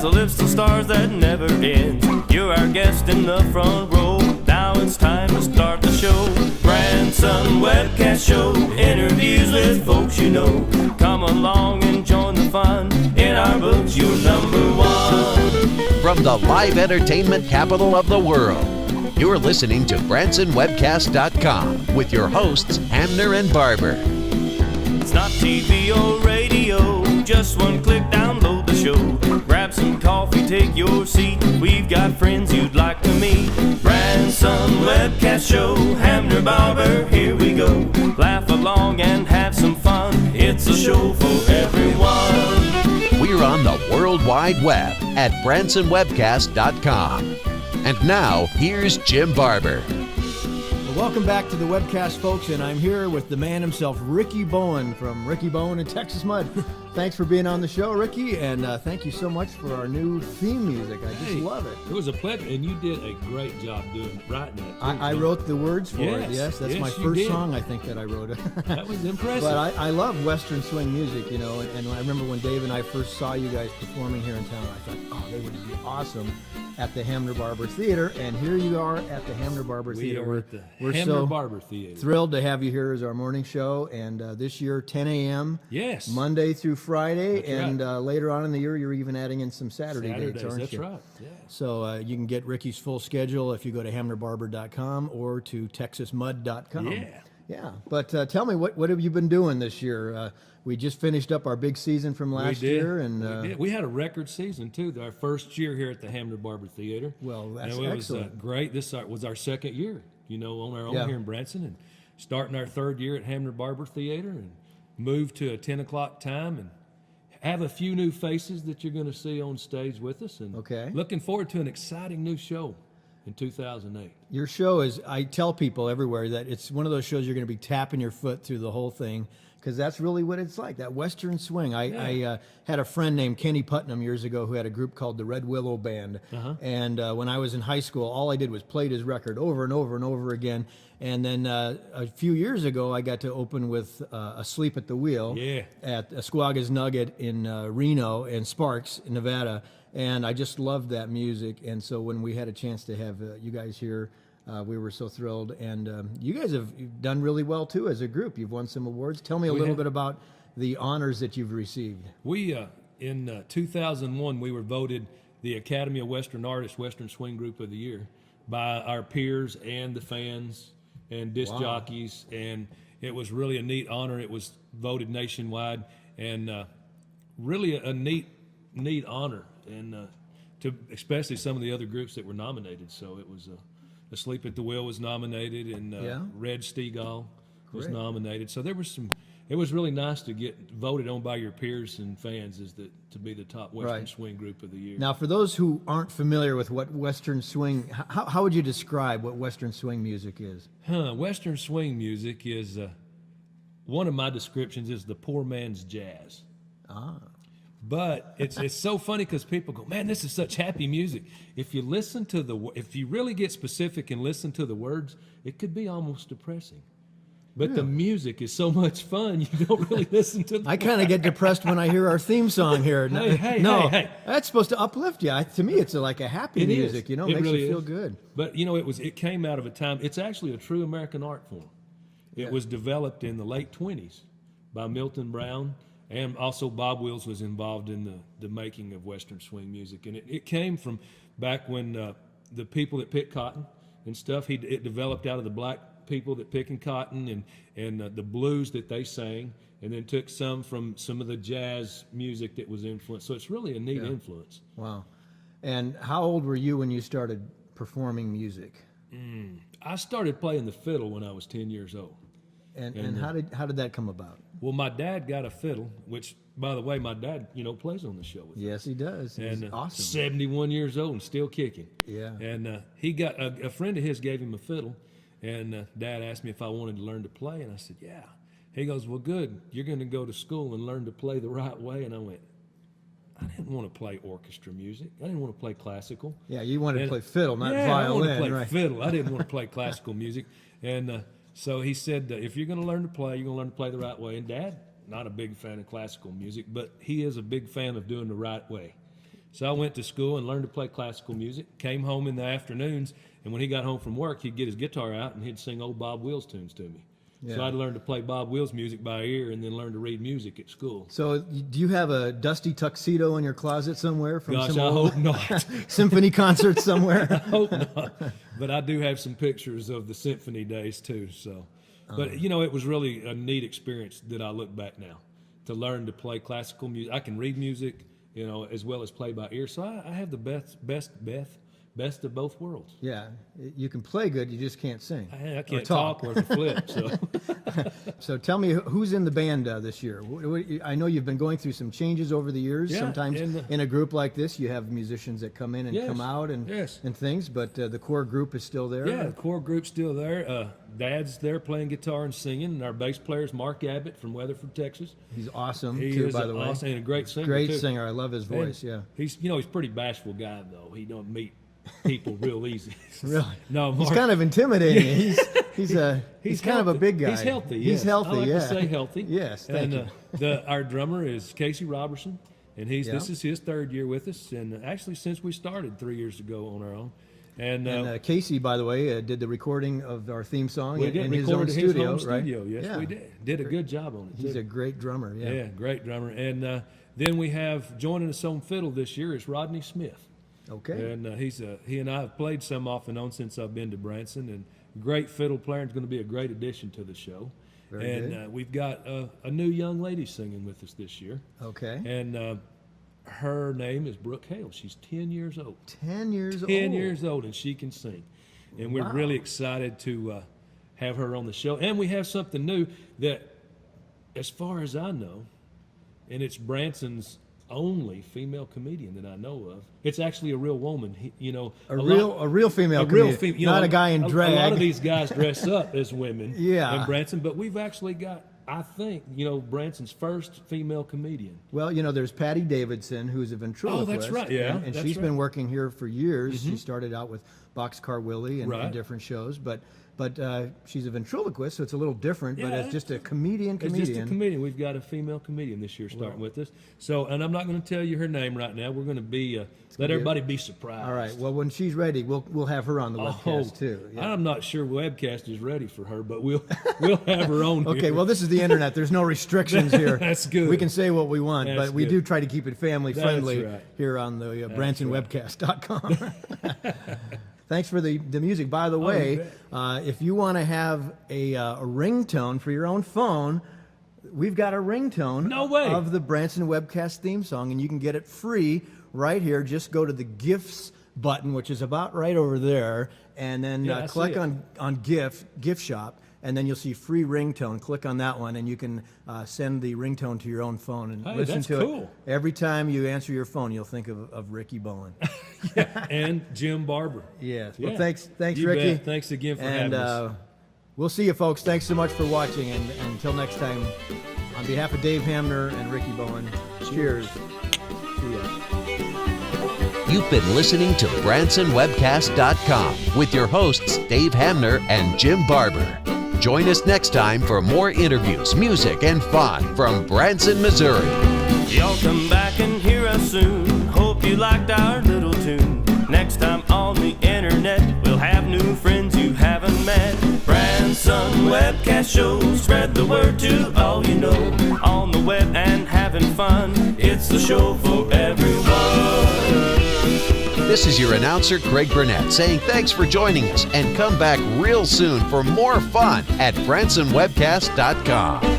a list of stars that never ends. You're our guest in the front row. Now it's time to start the show. Branson Webcast Show, interviews with folks you know. Come along and join the fun. In our books, you're number one. From the live entertainment capital of the world, you're listening to BransonWebcast.com with your hosts, Hamner and Barber. It's not TV or radio, just one click, download the show. Grab some coffee, take your seat. We've got friends you'd like to meet. Branson Webcast Show, Hamner, Barber, here we go. Laugh along and have some fun. It's a show for everyone. We're on the World Wide Web at BransonWebcast.com. And now, here's Jim Barber. Well, welcome back to the webcast, folks, and I'm here with the man himself, Ricky Boen from Ricky Boen and Texas Mud. Thanks for being on the show, Ricky, and thank you so much for our new theme music. I just love it. It was a pleasure, and you did a great job writing it. I wrote the words for it, yes. That's my first song, I think, that I wrote. That was impressive. But I love Western swing music, you know, and I remember when Dave and I first saw you guys performing here in town, I thought, oh, they would be awesome at the Hamner Barber Theater, and here you are at the Hamner Barber Theater. We are at the We're Hamner so Barber Theater. Thrilled to have you here as our morning show, and this year 10 a.m. Yes. Monday through Friday, That's and right. Later on in the year you're even adding in some Saturday dates, aren't that's you? right. Yeah. So you can get Ricky's full schedule if you go to hamnerbarber.com or to texasmud.com. Yeah, but tell me, what have you been doing this year? We just finished up our big season from last year, and we had a record season too. Our first year here at the Hamner Barber Theater. Well, that's it excellent. was great. This was our second year, you know, on our own here in Branson, and starting our third year at Hamner Barber Theater, and moved to a 10 o'clock time, and have a few new faces that you're going to see on stage with us, and looking forward to an exciting new show in 2008. Your show is, I tell people everywhere that it's one of those shows you're going to be tapping your foot through the whole thing, because that's really what it's like, that Western swing. I had a friend named Kenny Putnam years ago who had a group called the Red Willow Band, and when I was in high school, all I did was play his record over and over and over again. And then a few years ago, I got to open with Asleep at the Wheel at Squawga's Nugget in Reno and Sparks, in Nevada. And I just loved that music. And so when we had a chance to have you guys here, we were so thrilled. And you guys have done really well, too, as a group. You've won some awards. Tell me a little bit about the honors that you've received. We, in 2001, we were voted the Academy of Western Artists Western Swing Group of the Year by our peers and the fans and disc jockeys, and it was really a neat honor. It was voted nationwide, and really a neat honor, and to especially some of the other groups that were nominated. So it was Asleep at the Wheel was nominated, and Red Steagall was nominated. So there was some. It was really nice to get voted on by your peers and fans to be the top Western Swing Group of the Year. Now, for those who aren't familiar with what Western Swing, how would you describe what Western Swing music is? Western Swing music is, one of my descriptions is the poor man's jazz. But it's so funny because people go, man, this is such happy music. If you listen to if you really get specific and listen to the words, it could be almost depressing. But the music is so much fun, you don't really listen to the I kind of get depressed when I hear our theme song here. Hey. That's supposed to uplift you. To me, it's like a happy music, you know, it makes really you feel is. good. But, you know, it came out of a time, it's actually a true American art form. It was developed in the late 20s by Milton Brown, and also Bob Wills was involved in the making of Western swing music. And it came from back when the people that picked cotton and stuff, it developed out of the black people that picking cotton and the blues that they sang, and then took some from some of the jazz music that was influenced. So it's really a neat influence. Wow. And how old were you when you started performing music? I started playing the fiddle when I was 10 years old. And how did that come about? Well, my dad got a fiddle, which, by the way, my dad, plays on the show with us. Yes, he does. He's And awesome. 71 years old and still kicking. Yeah. And he got a friend of his gave him a fiddle, and Dad asked me if I wanted to learn to play, and I said, yeah. He goes, well, good. You're going to go to school and learn to play the right way. And I went, I didn't want to play orchestra music. I didn't want to play classical. Yeah, you wanted to play fiddle, not violin. I wanted to play right. fiddle. I didn't want to play classical music. And so he said, if you're going to learn to play, you're going to learn to play the right way. And Dad, not a big fan of classical music, but he is a big fan of doing the right way. So I went to school and learned to play classical music, came home in the afternoons, and when he got home from work, he'd get his guitar out and he'd sing old Bob Wills tunes to me. Yeah. So I'd learn to play Bob Wills music by ear and then learn to read music at school. So do you have a dusty tuxedo in your closet somewhere from Gosh, some I old hope not. symphony concert somewhere? I hope not. But I do have some pictures of the symphony days too. So, but you know, it was really a neat experience that I look back now to learn to play classical music. I can read music, you know, as well as play by ear. So I have the best of both worlds. Yeah, you can play good, you just can't sing. I can't talk worth a flip. So. So tell me, who's in the band this year? I know you've been going through some changes over the years. Yeah, Sometimes in a group like this, you have musicians that come in and come out and things, but the core group is still there? Yeah, the core group's still there. Dad's there playing guitar and singing, and our bass player's Mark Abbott from Weatherford, Texas. He's awesome, He too, is by the way. Awesome and a great singer, Great too. singer. I love his voice, And yeah. He's a pretty bashful guy, though. He don't meet people real easy. Really? No, He's Mark, kind of intimidating. He's kind of a big guy. He's healthy. He's Yes. healthy. I like yeah. to say healthy. Yes, thank and, you. Our drummer is Casey Robertson, and Yeah. this is his third year with us, and actually since we started 3 years ago on our own. And Casey, by the way, did the recording of our theme song we in did his own record studio, his home right? studio. Yes, Yeah. we did. Did a good job on it. He's too. a great drummer. Yeah. Yeah, great drummer. And then we have joining us on fiddle this year is Rodney Smith. Okay. And he and I have played some off and on since I've been to Branson, and great fiddle player, and going to be a great addition to the show. Very good. We've got a new young lady singing with us this year. Okay. And her name is Brooke Hale. She's 10 years old. 10 years old. 10 years old, and she can sing. And we're Wow. really excited to have her on the show. And we have something new that, as far as I know, and it's Branson's only female comedian that I know of. It's actually a real woman. A real female comedian, not a guy in drag. A lot of these guys dress up as women Yeah. in Branson, but we've actually got, I think, Branson's first female comedian. Well, there's Patty Davidson, who's a ventriloquist. Oh, that's right, yeah, And that's she's right. been working here for years. She started out with Boxcar Willie and Right. different shows, but she's a ventriloquist, so it's a little different, but Yeah. it's just a comedian. It's just a comedian. We've got a female comedian this year starting with us. So, and I'm not going to tell you her name right now. We're going to be let everybody be surprised. All right. Well, when she's ready, we'll have her on the webcast too. Yeah. I'm not sure webcast is ready for her, but we'll have her on. Okay, here. well, this is the internet. There's no restrictions here. That's good. We can say what we want, That's but we good. do try to keep it family friendly right. here on the BransonWebcast.com. Thanks for the music. By the way, if you want to have a ringtone for your own phone, we've got a ringtone No way. of the Branson Webcast theme song, and you can get it free right here. Just go to the Gifts button, which is about right over there, and then Yeah, I click see it. on Gift Shop, and then you'll see free ringtone. Click on that one, and you can send the ringtone to your own phone and Hey, listen that's to cool. it. Every time you answer your phone, you'll think of Ricky Boen. And Jim Barber. Yes. Well, Yeah. thanks, You Ricky. bet. Thanks again for And having us. we'll see you, folks. Thanks so much for watching, and until next time, on behalf of Dave Hamner and Ricky Boen, cheers. See ya. You've been listening to BransonWebcast.com with your hosts Dave Hamner and Jim Barber. Join us next time for more interviews, music, and fun from Branson, Missouri. Y'all come back and hear us soon. Hope you liked our little tune. Next time on the internet, we'll have new friends you haven't met. Branson Webcast Show, spread the word to all you know. On the web and having fun, it's the show for everyone. This is your announcer, Craig Burnett, saying thanks for joining us and come back real soon for more fun at BransonWebcast.com.